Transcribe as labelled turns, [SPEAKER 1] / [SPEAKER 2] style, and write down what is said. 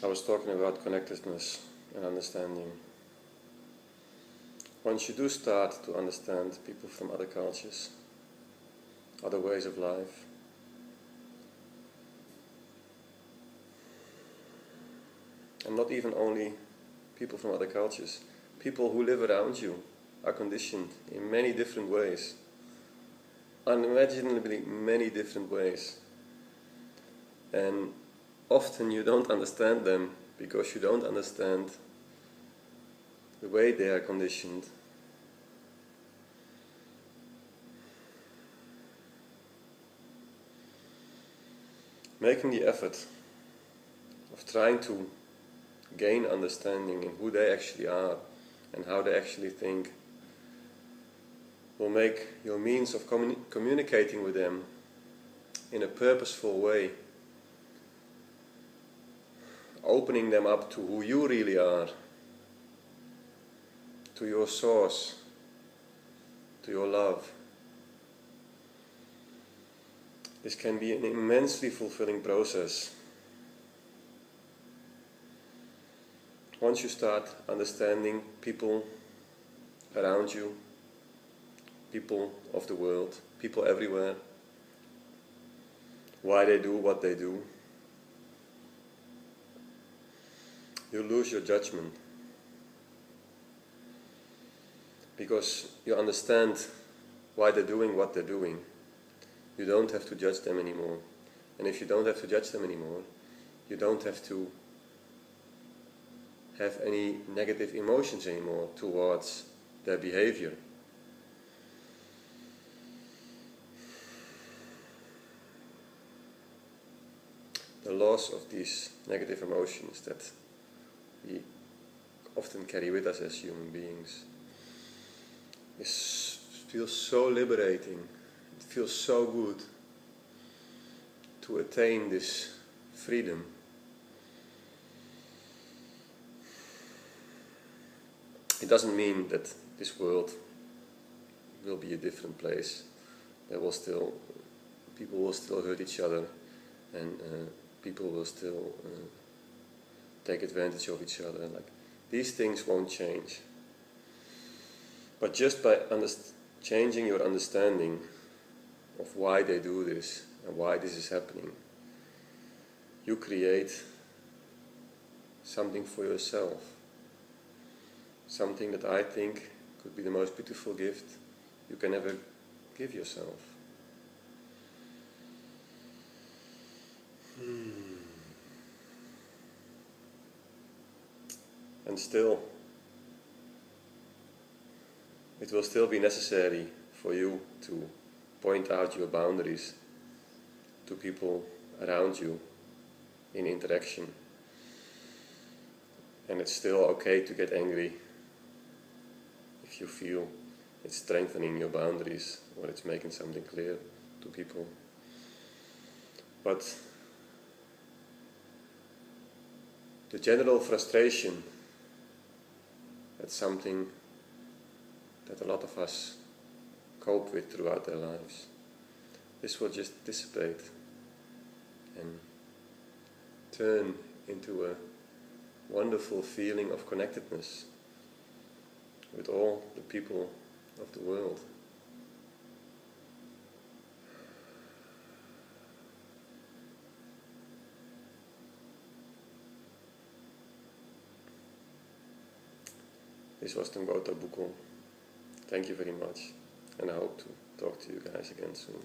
[SPEAKER 1] I was talking about connectedness and understanding. Once you do start to understand people from other cultures, other ways of life, and not even only people from other cultures, people who live around you are conditioned in many different ways, unimaginably many different ways. And often you don't understand them because you don't understand the way they are conditioned. Making the effort of trying to gain understanding in who they actually are and how they actually think will make your means of communicating with them in a purposeful way, opening them up to who you really are, to your source, to your love. This can be an immensely fulfilling process. Once you start understanding people around you, people of the world, people everywhere, why they do what they do, you lose your judgment. Because you understand why they're doing what they're doing. You don't have to judge them anymore. And if you don't have to judge them anymore, you don't have to have any negative emotions anymore towards their behavior. The loss of these negative emotions that we often carry with us as human beings feels so liberating. It feels so good to attain this freedom. It doesn't mean that this world will be a different place. People will still hurt each other, and people will still take advantage of each other. These things won't change. But just by changing your understanding of why they do this and why this is happening, you create something for yourself. Something that I think could be the most beautiful gift you can ever give yourself. And still, it will still be necessary for you to point out your boundaries to people around you in interaction. And it's still okay to get angry if you feel it's strengthening your boundaries or it's making something clear to people. But the general frustration, that's something that a lot of us cope with throughout their lives. This will just dissipate and turn into a wonderful feeling of connectedness with all the people of the world. This was Tengota Buko. Thank you very much, and I hope to talk to you guys again soon.